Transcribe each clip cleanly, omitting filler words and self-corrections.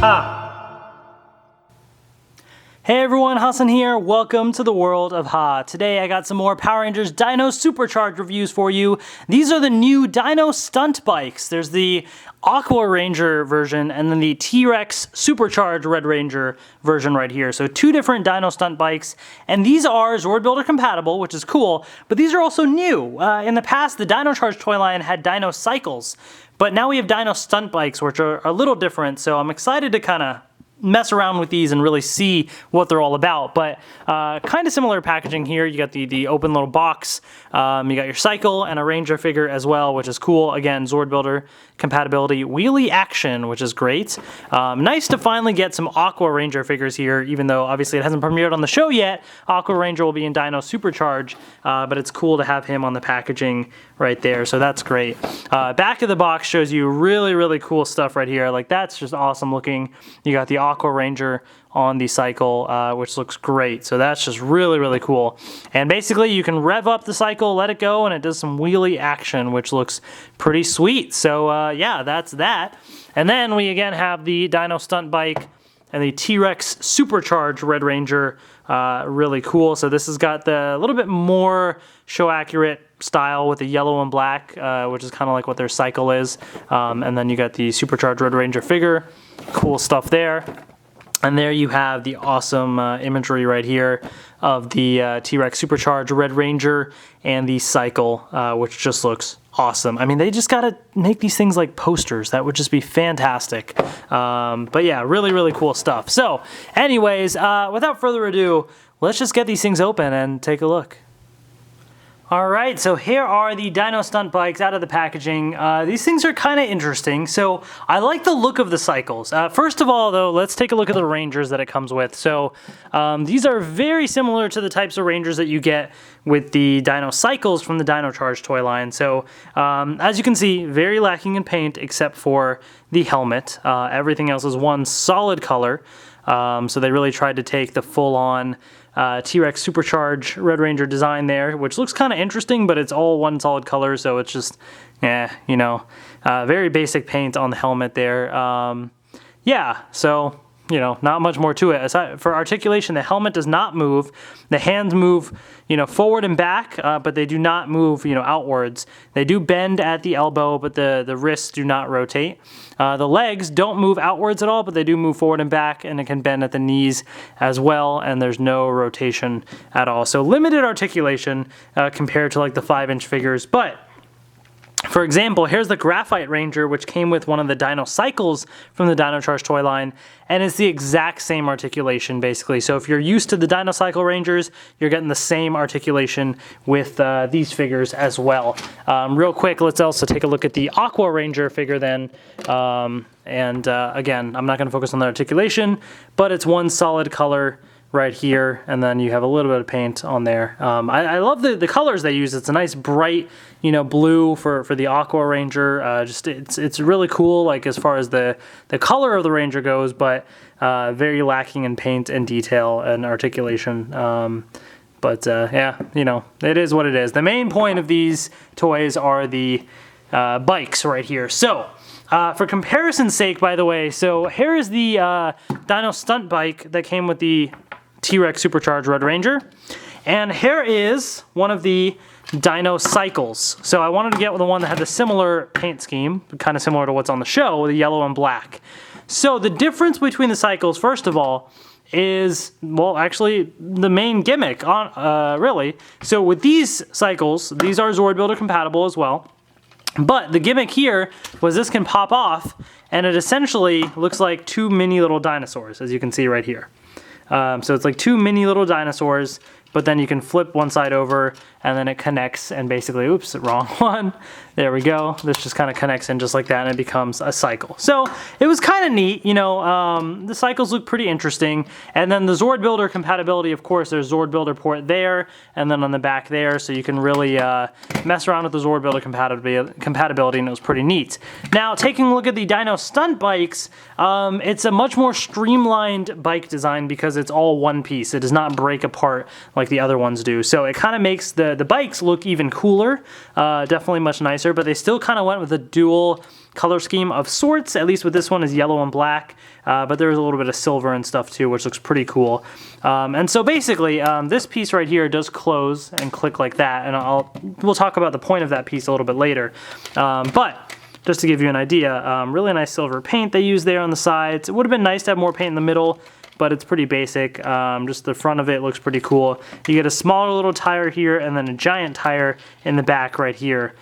Ha! Hey everyone, Hassan here. Welcome to the world of Ha. Today I got some more Power Rangers Dino Supercharged reviews for you. These are the new Dino Stunt Bikes. There's the Aqua Ranger version and then the T-Rex Supercharged Red Ranger version right here. So two different Dino Stunt Bikes, and these are ZordBuilder compatible, which is cool, but these are also new. In the past, the Dino Charge toy line had Dino Cycles, but now we have Dino Stunt Bikes, which are a little different, so I'm excited to kind of mess around with these and really see what they're all about. But kind of similar packaging here. You got the open little box, you got your cycle and a Ranger figure as well, which is cool. Again, Zord Builder compatibility, wheelie action, which is great. Nice to finally get some Aqua Ranger figures here, even though obviously it hasn't premiered on the show yet. Aqua Ranger will be in Dino Supercharge, but it's cool to have him on the packaging right there, so that's great. Back of the box shows you really cool stuff right here. Like, that's just awesome looking. You got the Aqua Ranger on the cycle, which looks great. So that's just really cool. And basically you can rev up the cycle, let it go, and it does some wheelie action, which looks pretty sweet. So yeah, that's that. And then we again have the Dino Stunt Bike and the T-Rex Supercharged Red Ranger. Really cool. So this has got the little bit more show accurate style with the yellow and black, which is kind of like what their cycle is. And then you got the Supercharged Red Ranger figure. Cool stuff there. And there you have the awesome imagery right here of the T-Rex Supercharged Red Ranger and the cycle, which just looks awesome. I mean, they just gotta make these things like posters. That would just be fantastic. But yeah, really cool stuff. So anyways, without further ado, let's just get these things open and take a look. Alright, so here are the Dino Stunt Bikes out of the packaging. These things are kind of interesting. So I like the look of the cycles. First of all, though, let's take a look at the Rangers that it comes with. So these are very similar to the types of Rangers that you get with the Dino Cycles from the Dino Charge toy line. So as you can see, very lacking in paint except for the helmet. Everything else is one solid color. So they really tried to take the full-on T-Rex Supercharged Red Ranger design there, which looks kind of interesting, but it's all one solid color, so it's just, you know, very basic paint on the helmet there. Yeah, so, you know, not much more to it. Aside, for articulation, the helmet does not move. The hands move, you know, forward and back, but they do not move, you know, outwards. They do bend at the elbow, but the wrists do not rotate. The legs don't move outwards at all, but they do move forward and back, and it can bend at the knees as well, and there's no rotation at all. So limited articulation compared to like the 5-inch figures, but for example, here's the Graphite Ranger, which came with one of the Dino Cycles from the Dino Charge toy line, and it's the exact same articulation, basically. So if you're used to the Dino Cycle Rangers, you're getting the same articulation with these figures as well. Real quick, let's also take a look at the Aqua Ranger figure then. Again, I'm not going to focus on the articulation, but it's one solid color right here, and then you have a little bit of paint on there. I love the colors they use. It's a nice bright, you know, blue for the Aqua Ranger. Just it's really cool, like as far as the color of the Ranger goes, but very lacking in paint and detail and articulation. Yeah, you know, it is what it is. The main point of these toys are the bikes right here. So for comparison's sake, by the way, so here is the Dino Stunt Bike that came with the T-Rex Supercharged Red Ranger, and here is one of the Dino Cycles. So I wanted to get the one that had the similar paint scheme, kind of similar to what's on the show, with the yellow and black. So the difference between the cycles, first of all, is, well, actually the main gimmick, really. So with these cycles, these are Zord Builder compatible as well, but the gimmick here was this can pop off, and it essentially looks like two mini little dinosaurs, as you can see right here. So it's like two mini little dinosaurs, but then you can flip one side over and then it connects and basically, oops, wrong one. There we go. This just kind of connects in just like that and it becomes a cycle. So it was kind of neat, you know, the cycles look pretty interesting. And then the Zord Builder compatibility, of course, there's Zord Builder port there and then on the back there, so you can really mess around with the Zord Builder compatibility, and it was pretty neat. Now, taking a look at the Dino Stunt Bikes, it's a much more streamlined bike design because it's all one piece. It does not break apart like the other ones do. So it kind of makes the bikes look even cooler, definitely much nicer, but they still kind of went with a dual color scheme of sorts. At least with this one is yellow and black, but there's a little bit of silver and stuff too, which looks pretty cool. And so basically, this piece right here does close and click like that, and we'll talk about the point of that piece a little bit later. But just to give you an idea, really nice silver paint they use there on the sides. It would have been nice to have more paint in the middle, but it's pretty basic. Just the front of it looks pretty cool. You get a smaller little tire here and then a giant tire in the back right here.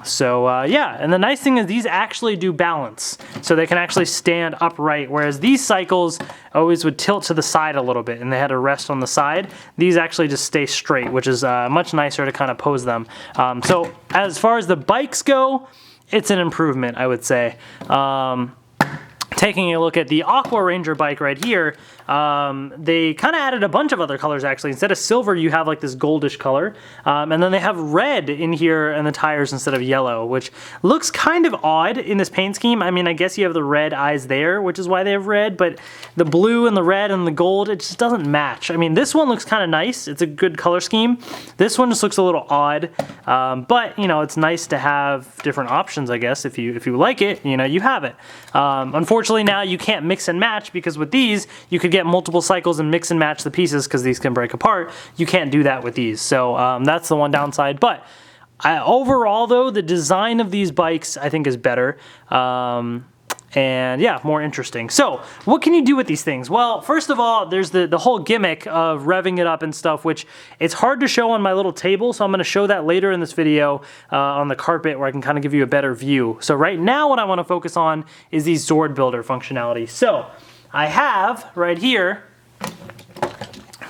Yeah, and the nice thing is these actually do balance, so they can actually stand upright, whereas these cycles always would tilt to the side a little bit and they had to rest on the side. These actually just stay straight, which is much nicer to kind of pose them. So as far as the bikes go, it's an improvement, I would say. Taking a look at the Aqua Ranger bike right here, they kind of added a bunch of other colors actually. Instead of silver, you have like this goldish color. And then they have red in here in the tires instead of yellow, which looks kind of odd in this paint scheme. I mean, I guess you have the red eyes there, which is why they have red, but the blue and the red and the gold, it just doesn't match. I mean, this one looks kind of nice. It's a good color scheme. This one just looks a little odd, but you know, it's nice to have different options, I guess. If you like it, you know, you have it. Unfortunately, now you can't mix and match, because with these you could get multiple cycles and mix and match the pieces because these can break apart. You can't do that with these, so that's the one downside. But overall though, the design of these bikes I think is better, and yeah, more interesting. So what can you do with these things? Well, first of all, there's the whole gimmick of revving it up and stuff, which it's hard to show on my little table, so I'm going to show that later in this video on the carpet, where I can kind of give you a better view. So right now what I want to focus on is these Zord Builder functionality. So I have right here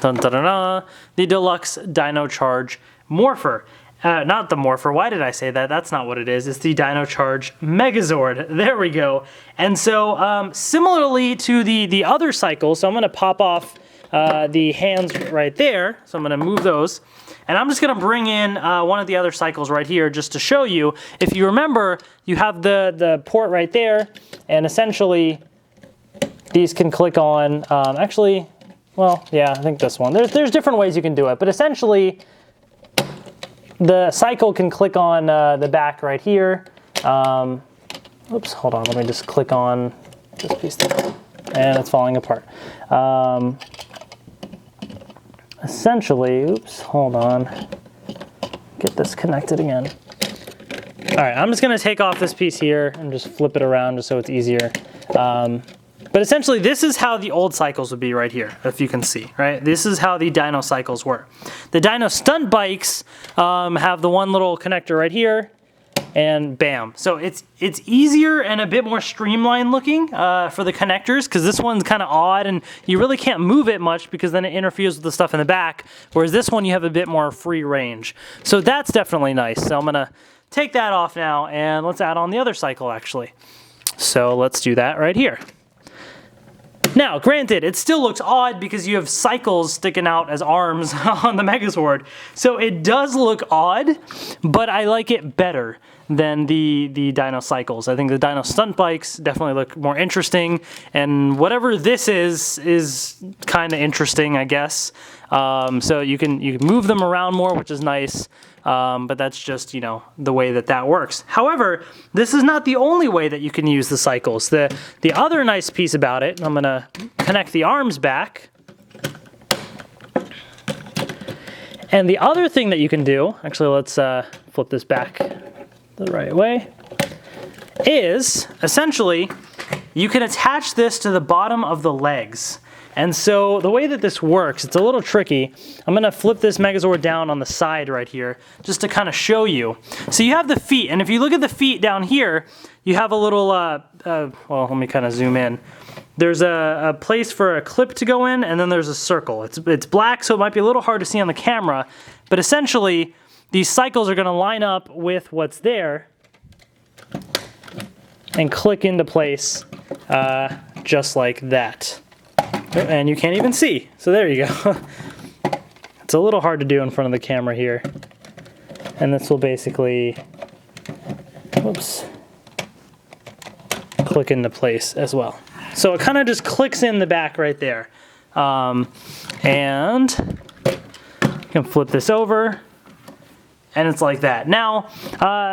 the Deluxe Dino Charge Morpher. Not the Morpher, why did I say that? That's not what it is. It's the Dino Charge Megazord. There we go. And so similarly to the other cycles, so I'm going to pop off the hands right there. So I'm going to move those. And I'm just going to bring in one of the other cycles right here just to show you. If you remember, you have the port right there, and essentially these can click on, actually, well, yeah, I think this one. There's different ways you can do it, but essentially the cycle can click on the back right here. Oops, hold on, let me just click on this piece there. And it's falling apart. Essentially, oops, hold on. Get this connected again. All right, I'm just gonna take off this piece here and just flip it around just so it's easier. But essentially, this is how the old cycles would be right here, if you can see, right? This is how the Dino Cycles were. The Dino Stunt Bikes have the one little connector right here, and bam. So it's easier and a bit more streamlined looking for the connectors, because this one's kind of odd, and you really can't move it much because then it interferes with the stuff in the back, whereas this one you have a bit more free range. So that's definitely nice. So I'm gonna take that off now, and let's add on the other cycle actually. So let's do that right here. Now, granted, it still looks odd because you have cycles sticking out as arms on the Megazord. So it does look odd, but I like it better than the Dino Cycles. I think the Dino Stunt Bikes definitely look more interesting, and whatever this is kind of interesting, I guess. So you can move them around more, which is nice. But that's just, you know, the way that works. However, this is not the only way that you can use the cycles. The other nice piece about it, I'm gonna connect the arms back. And the other thing that you can do, actually let's flip this back the right way, is essentially you can attach this to the bottom of the legs. And so the way that this works, it's a little tricky. I'm gonna flip this Megazord down on the side right here, just to kind of show you. So you have the feet, and if you look at the feet down here, you have a little, well, let me kind of zoom in. There's a place for a clip to go in, and then there's a circle. It's black, so it might be a little hard to see on the camera, but essentially, these cycles are gonna line up with what's there and click into place just like that. And you can't even see, so there you go. It's a little hard to do in front of the camera here. And this will basically, whoops, click into place as well. So it kind of just clicks in the back right there. And you can flip this over, and it's like that. Now,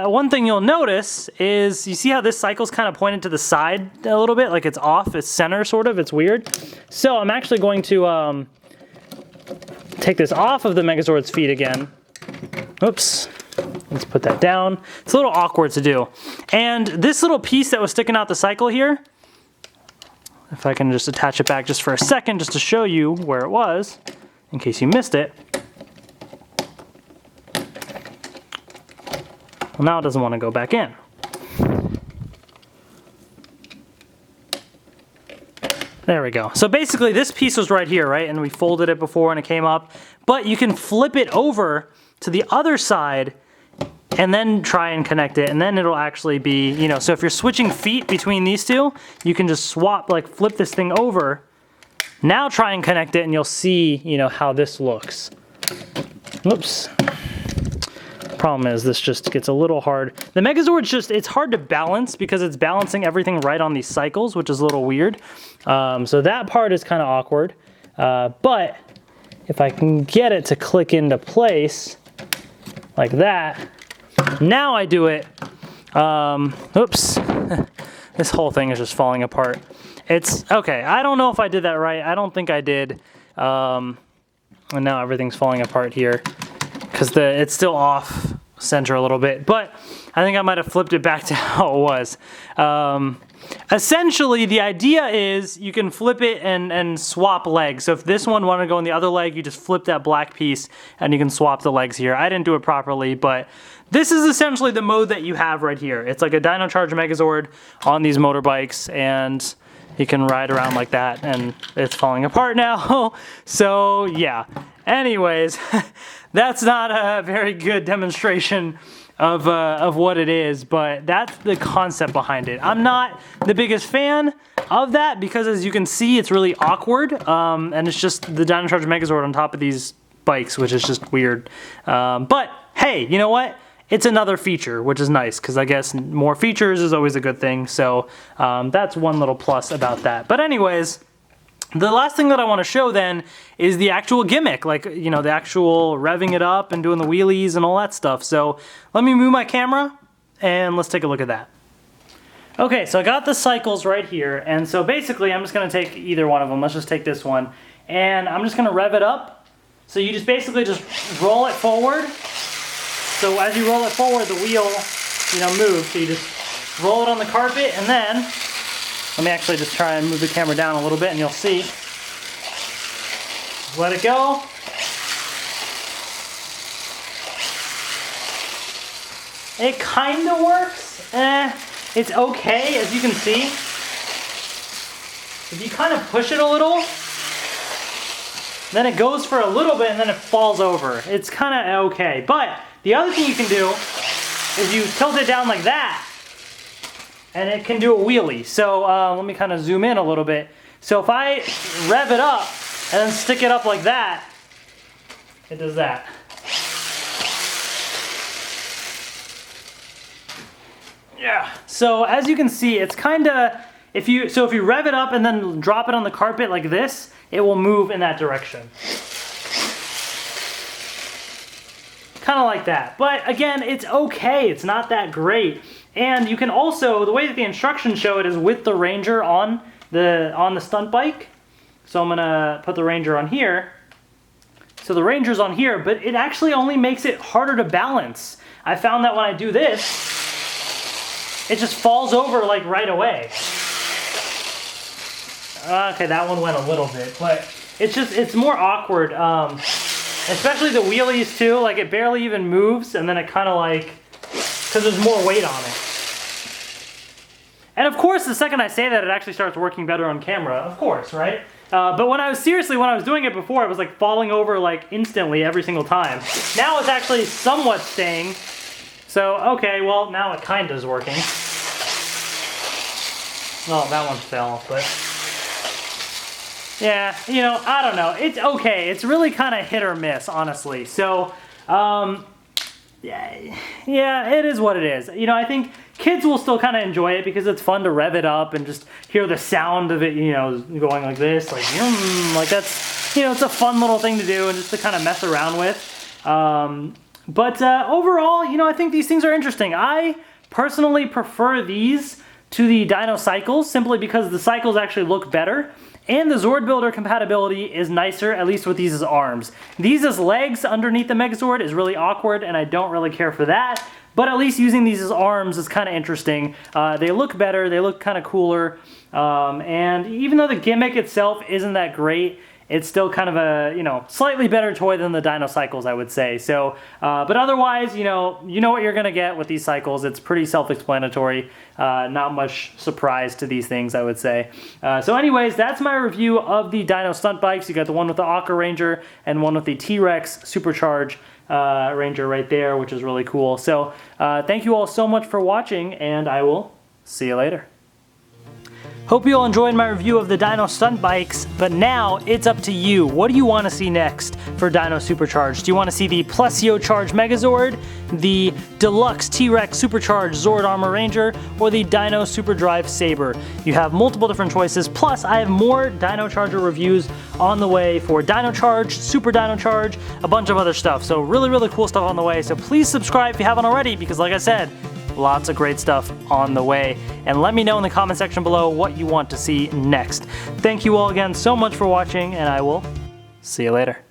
one thing you'll notice is, you see how this cycle's kind of pointed to the side a little bit, like it's off, it's center sort of, it's weird. So I'm actually going to take this off of the Megazord's feet again. Oops, let's put that down. It's a little awkward to do. And this little piece that was sticking out the cycle here, if I can just attach it back just for a second, just to show you where it was, in case you missed it. Well, now it doesn't want to go back in. There we go. So basically this piece was right here, right? And we folded it before and it came up. But you can flip it over to the other side and then try and connect it, and then it'll actually be, you know, so if you're switching feet between these two, you can just swap, like flip this thing over. Now try and connect it and you'll see, you know, how this looks. Whoops. Problem is this just gets a little hard. The Megazord's just, it's hard to balance because it's balancing everything right on these cycles, which is a little weird. So that part is kind of awkward. But if I can get it to click into place like that, now I do it. Oops. This whole thing is just falling apart. It's okay. I don't know if I did that right. I don't think I did. And now everything's falling apart here because it's still off center a little bit, but I think I might have flipped it back to how it was. Essentially, the idea is you can flip it and swap legs. So if this one wanted to go in the other leg, you just flip that black piece and you can swap the legs here. I didn't do it properly, but this is essentially the mode that you have right here. It's like a Dino Charger Megazord on these motorbikes, and you can ride around like that, and it's falling apart now. So yeah, anyways, that's not a very good demonstration of what it is, but that's the concept behind it. I'm not the biggest fan of that because, as you can see, it's really awkward, and it's just the Dino Charger Megazord on top of these bikes, which is just weird. But hey, you know what? It's another feature, which is nice, because I guess more features is always a good thing. So that's one little plus about that. But anyways, the last thing that I want to show then is the actual gimmick, like, you know, the actual revving it up and doing the wheelies and all that stuff. So let me move my camera and let's take a look at that. Okay, so I got the cycles right here, and so basically I'm just going to take either one of them. Let's just take this one, and I'm just going to rev it up. So you just basically just roll it forward. So as you roll it forward, the wheel, you know, moves. So you just roll it on the carpet, and then, let me actually just try and move the camera down a little bit and you'll see. Let it go. It kind of works. It's okay, as you can see. If you kind of push it a little, then it goes for a little bit and then it falls over. It's kind of okay. But the other thing you can do is you tilt it down like that, and it can do a wheelie. So let me kind of zoom in a little bit. So if I rev it up and then stick it up like that, it does that. Yeah. So as you can see, it's kind of, if you rev it up and then drop it on the carpet like this, it will move in that direction. Kind of like that. But again, it's okay. It's not that great. And you can also, the way that the instructions show it is with the Ranger on the stunt bike. So I'm gonna put the Ranger on here. So the Ranger's on here, but it actually only makes it harder to balance. I found that when I do this, it just falls over like right away. Okay, that one went a little bit, but it's more awkward. Especially the wheelies too, like it barely even moves, and then it kind of like, because there's more weight on it. And of course, the second I say that, it actually starts working better on camera, of course, right? But when I was doing it before, it was like falling over like instantly every single time. Now it's actually somewhat staying. So, okay, well, now it kind of is working. Well, that one fell, but yeah, you know, I don't know. It's okay. It's really kind of hit or miss, honestly. So, yeah, it is what it is. You know, I think kids will still kind of enjoy it because it's fun to rev it up and just hear the sound of it, you know, going like this, like, like that's, you know, it's a fun little thing to do and just to kind of mess around with. But overall, you know, I think these things are interesting. I personally prefer these to the Dino Cycles simply because the Cycles actually look better. And the Zord Builder compatibility is nicer, at least with these as arms. These as legs underneath the Megazord is really awkward, and I don't really care for that. But at least using these as arms is kind of interesting. They look better, they look kind of cooler. And even though the Gimmick itself isn't that great, it's still kind of a, you know, slightly better toy than the Dino Cycles, I would say. So, but otherwise, you know what you're gonna get with these Cycles. It's pretty self-explanatory. Not much surprise to these things, I would say. So anyways, that's my review of the Dino Stunt Bikes. You got the one with the Aqua Ranger and one with the T-Rex Supercharge Ranger right there, which is really cool. So thank you all so much for watching, and I will see you later. Hope you all enjoyed my review of the Dino Stunt Bikes, but now it's up to you. What do you want to see next for Dino Supercharged? Do you want to see the Plesio Charged Megazord, the Deluxe T-Rex Supercharged Zord Armor Ranger, or the Dino Superdrive Saber? You have multiple different choices, plus I have more Dino Charger reviews on the way for Dino Charge, Super Dino Charge, a bunch of other stuff. So really, really cool stuff on the way. So please subscribe if you haven't already, because like I said, lots of great stuff on the way. And let me know in the comment section below what you want to see next. Thank you all again so much for watching, and I will see you later.